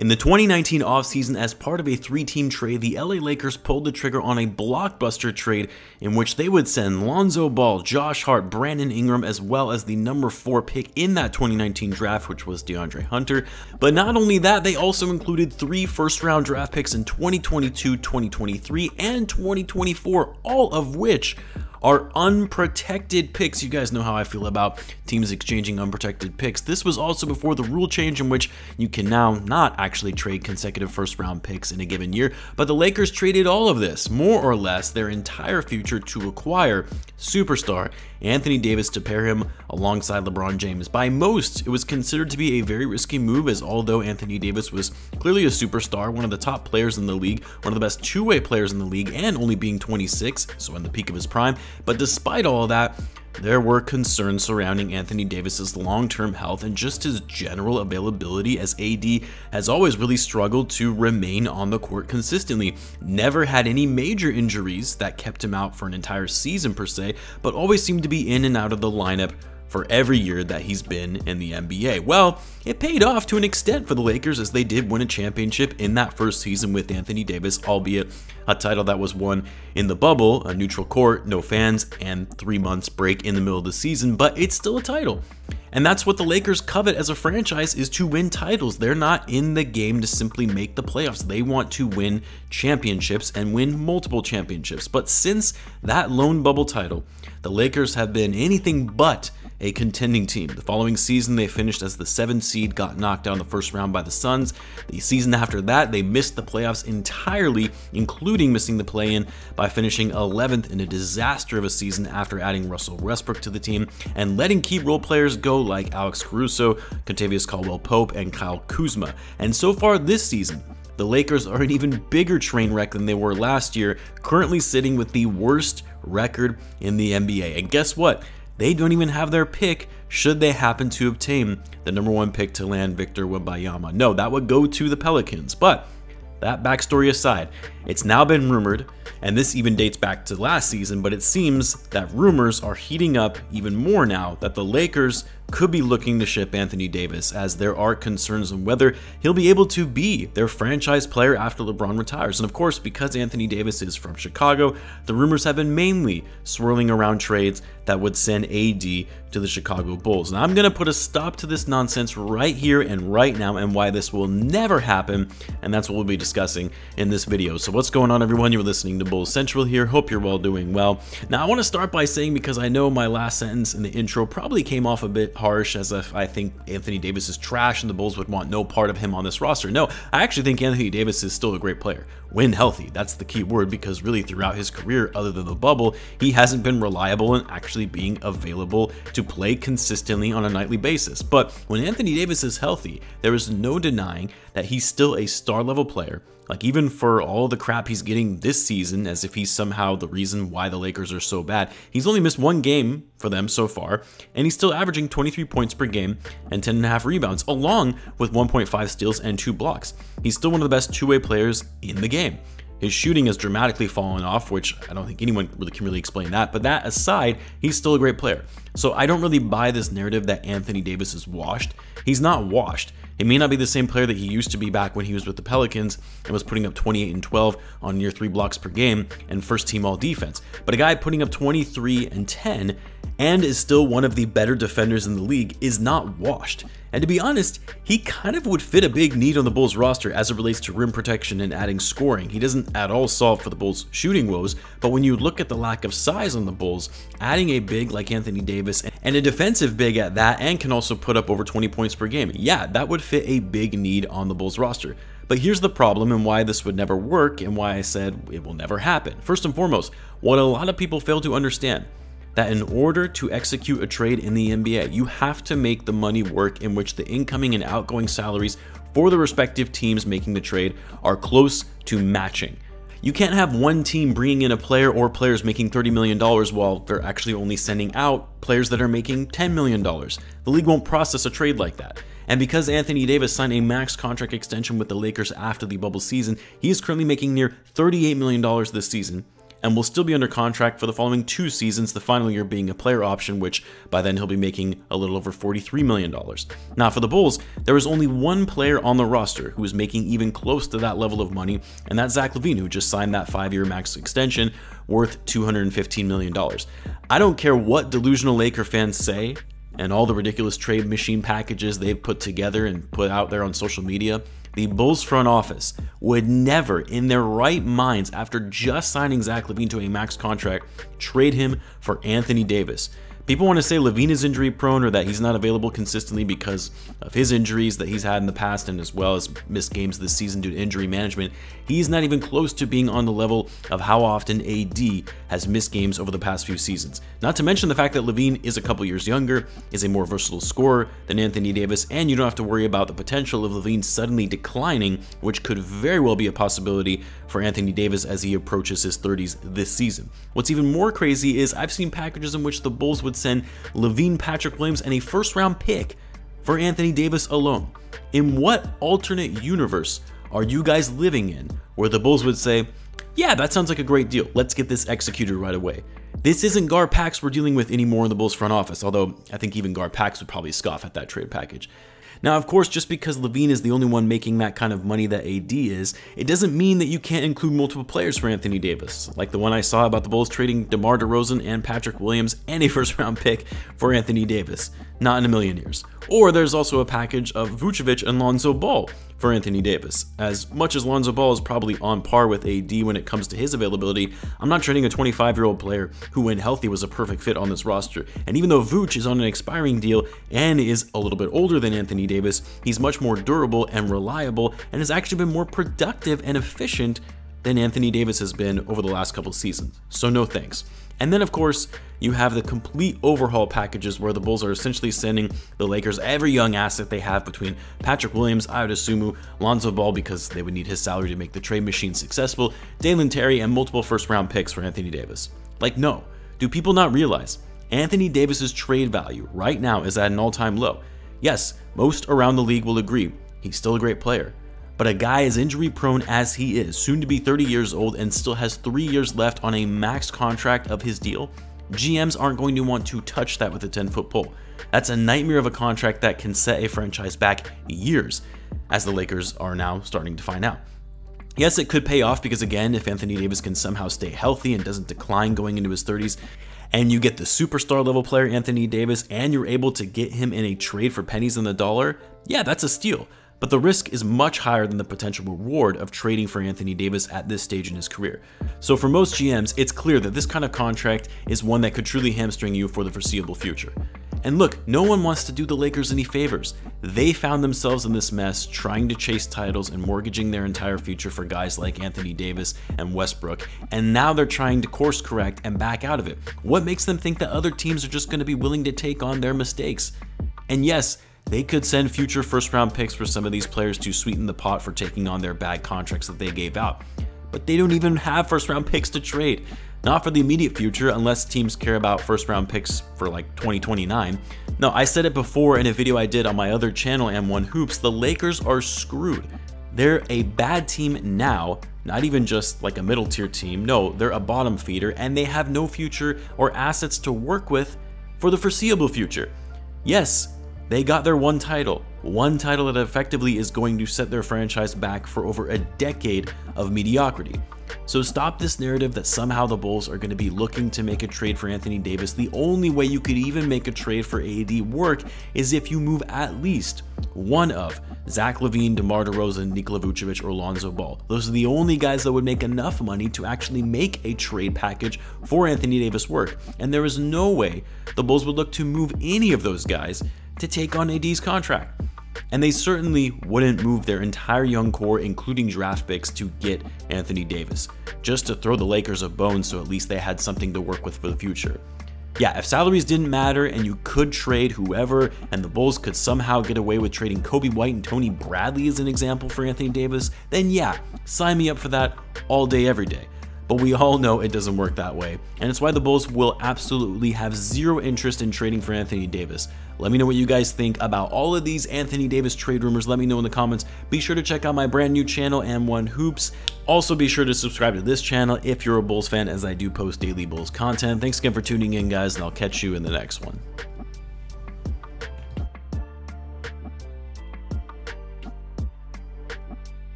In the 2019 offseason, as part of a 3-team trade, the LA Lakers pulled the trigger on a blockbuster trade in which they would send Lonzo Ball, Josh Hart, Brandon Ingram, as well as the number 4 pick in that 2019 draft, which was DeAndre Hunter. But not only that, they also included 3 first-round draft picks in 2022, 2023, and 2024, all of which are unprotected picks. You guys know how I feel about teams exchanging unprotected picks. This was also before the rule change in which you can now not actually trade consecutive first-round picks in a given year, but the Lakers traded all of this, more or less their entire future, to acquire superstar Anthony Davis to pair him alongside LeBron James. By most, it was considered to be a very risky move, as although Anthony Davis was clearly a superstar, one of the top players in the league, one of the best two-way players in the league, and only being 26, so in the peak of his prime. But despite all of that, there were concerns surrounding Anthony Davis's long-term health and just his general availability, as AD has always really struggled to remain on the court consistently. Never had any major injuries that kept him out for an entire season per se, but always seemed to be in and out of the lineup for every year that he's been in the NBA. Well, it paid off to an extent for the Lakers, as they did win a championship in that first season with Anthony Davis, albeit a title that was won in the bubble, a neutral court, no fans, and 3 months break in the middle of the season, but it's still a title. And that's what the Lakers covet as a franchise, is to win titles. They're not in the game to simply make the playoffs. They want to win championships and win multiple championships. But since that lone bubble title, the Lakers have been anything but a contending team. The following season, they finished as the 7th seed, got knocked out in the first round by the Suns. The season after that, they missed the playoffs entirely, including missing the play-in by finishing 11th in a disaster of a season after adding Russell Westbrook to the team and letting key role players go like Alex Caruso, Kentavious Caldwell-Pope, and Kyle Kuzma. And so far this season, the Lakers are an even bigger train wreck than they were last year, currently sitting with the worst record in the NBA. And guess what? They don't even have their pick should they happen to obtain the number 1 pick to land Victor Wembanyama. No, that would go to the Pelicans. But that backstory aside, it's now been rumored, and this even dates back to last season, but it seems that rumors are heating up even more now that the Lakers could be looking to ship Anthony Davis, as there are concerns on whether he'll be able to be their franchise player after LeBron retires. And of course, because Anthony Davis is from Chicago, the rumors have been mainly swirling around trades that would send AD to the Chicago Bulls. And I'm going to put a stop to this nonsense right here and right now, and why this will never happen, and that's what we'll be discussing in this video. So what's going on, everyone? You're listening to Bulls Central here. Hope you're all doing well. Now, I want to start by saying, because I know my last sentence in the intro probably came off a bit harsh, as if I think Anthony Davis is trash and the Bulls would want no part of him on this roster. No, I actually think Anthony Davis is still a great player. When healthy, that's the key word, because really throughout his career, other than the bubble, he hasn't been reliable in actually being available to play consistently on a nightly basis. But when Anthony Davis is healthy, there is no denying that he's still a star level player. Like, even for all the crap he's getting this season, as if he's somehow the reason why the Lakers are so bad, he's only missed 1 game for them so far, and he's still averaging 23 points per game and 10.5 rebounds, along with 1.5 steals and 2 blocks. He's still one of the best two-way players in the game. His shooting has dramatically fallen off, which I don't think anyone can really explain that, but that aside, he's still a great player. So I don't really buy this narrative that Anthony Davis is washed. He's not washed. He may not be the same player that he used to be back when he was with the Pelicans and was putting up 28 and 12 on near 3 blocks per game and first team all defense. But a guy putting up 23 and 10 and is still one of the better defenders in the league is not washed. And to be honest, he kind of would fit a big need on the Bulls roster as it relates to rim protection and adding scoring. He doesn't at all solve for the Bulls shooting woes, but when you look at the lack of size on the Bulls, adding a big like Anthony Davis and a defensive big at that, and can also put up over 20 points per game, yeah, that would fit a big need on the Bulls roster. But here's the problem, and why this would never work, and why I said it will never happen. First and foremost, what a lot of people fail to understand, that in order to execute a trade in the NBA, you have to make the money work in which the incoming and outgoing salaries for the respective teams making the trade are close to matching. You can't have one team bringing in a player or players making $30 million while they're actually only sending out players that are making $10 million. The league won't process a trade like that. And because Anthony Davis signed a max contract extension with the Lakers after the bubble season, he is currently making near $38 million this season, and will still be under contract for the following 2 seasons, the final year being a player option, which by then he'll be making a little over $43 million. Now for the Bulls, there is only one player on the roster who is making even close to that level of money, and that's Zach Lavine, who just signed that 5-year max extension worth $215 million. I don't care what delusional Laker fans say, and all the ridiculous trade machine packages they've put together and put out there on social media, the Bulls front office would never, in their right minds, after just signing Zach Lavine to a max contract, trade him for Anthony Davis. People want to say Lavine is injury prone or that he's not available consistently because of his injuries that he's had in the past, and as well as missed games this season due to injury management. He's not even close to being on the level of how often AD has missed games over the past few seasons. Not to mention the fact that Lavine is a couple years younger, is a more versatile scorer than Anthony Davis, and you don't have to worry about the potential of Lavine suddenly declining, which could very well be a possibility for Anthony Davis as he approaches his 30s this season. What's even more crazy is I've seen packages in which the Bulls would send Lavine, Patrick Williams, and a first-round pick for Anthony Davis alone. In what alternate universe are you guys living in where the Bulls would say, yeah, that sounds like a great deal, let's get this executed right away? This isn't Gar Pax we're dealing with anymore in the Bulls front office, although I think even Gar Pax would probably scoff at that trade package. Now, of course, just because Lavine is the only one making that kind of money that AD is, it doesn't mean that you can't include multiple players for Anthony Davis, like the one I saw about the Bulls trading DeMar DeRozan and Patrick Williams and a first-round pick for Anthony Davis. Not in a million years. Or there's also a package of Vucevic and Lonzo Ball for Anthony Davis. As much as Lonzo Ball is probably on par with AD when it comes to his availability, I'm not trading a 25-year-old player who, when healthy, was a perfect fit on this roster. And even though Vooch is on an expiring deal and is a little bit older than Anthony Davis, he's much more durable and reliable and has actually been more productive and efficient than Anthony Davis has been over the last couple seasons. So no thanks. And then, of course, you have the complete overhaul packages where the Bulls are essentially sending the Lakers every young asset they have between Patrick Williams, Dosunmu, Lonzo Ball, because they would need his salary to make the trade machine successful, Dalen Terry, and multiple first-round picks for Anthony Davis. Like, no. Do people not realize Anthony Davis's trade value right now is at an all-time low? Yes, most around the league will agree. He's still a great player. But a guy as injury prone as he is, soon to be 30 years old and still has 3 years left on a max contract of his deal, GMs aren't going to want to touch that with a 10-foot pole. That's a nightmare of a contract that can set a franchise back years, as the Lakers are now starting to find out. Yes, it could pay off because, again, if Anthony Davis can somehow stay healthy and doesn't decline going into his 30s, and you get the superstar level player Anthony Davis and you're able to get him in a trade for pennies on the dollar, yeah, that's a steal. But the risk is much higher than the potential reward of trading for Anthony Davis at this stage in his career. So for most GMs, it's clear that this kind of contract is one that could truly hamstring you for the foreseeable future. And look, no one wants to do the Lakers any favors. They found themselves in this mess trying to chase titles and mortgaging their entire future for guys like Anthony Davis and Westbrook, and now they're trying to course correct and back out of it. What makes them think that other teams are just going to be willing to take on their mistakes? And yes, they could send future first-round picks for some of these players to sweeten the pot for taking on their bad contracts that they gave out. But they don't even have first-round picks to trade. Not for the immediate future, unless teams care about first-round picks for like 2029. No, I said it before in a video I did on my other channel, M1 Hoops, the Lakers are screwed. They're a bad team now, not even just like a middle-tier team. No, they're a bottom feeder, and they have no future or assets to work with for the foreseeable future. Yes, they got their one title that effectively is going to set their franchise back for over a decade of mediocrity. So stop this narrative that somehow the Bulls are going to be looking to make a trade for Anthony Davis. The only way you could even make a trade for AD work is if you move at least one of Zach Lavine, DeMar DeRozan, Nikola Vucevic, or Lonzo Ball. Those are the only guys that would make enough money to actually make a trade package for Anthony Davis work. And there is no way the Bulls would look to move any of those guys to take on AD's contract. And they certainly wouldn't move their entire young core, including draft picks, to get Anthony Davis, just to throw the Lakers a bone so at least they had something to work with for the future. Yeah, if salaries didn't matter and you could trade whoever, and the Bulls could somehow get away with trading Coby White and Tony Bradley as an example for Anthony Davis, then yeah, sign me up for that all day, every day. but we all know it doesn't work that way, and it's why the Bulls will absolutely have zero interest in trading for Anthony Davis. Let me know what you guys think about all of these Anthony Davis trade rumors. Let me know in the comments. Be sure to check out my brand new channel, M1 Hoops. Also, be sure to subscribe to this channel if you're a Bulls fan, as I do post daily Bulls content. Thanks again for tuning in, guys, and I'll catch you in the next one.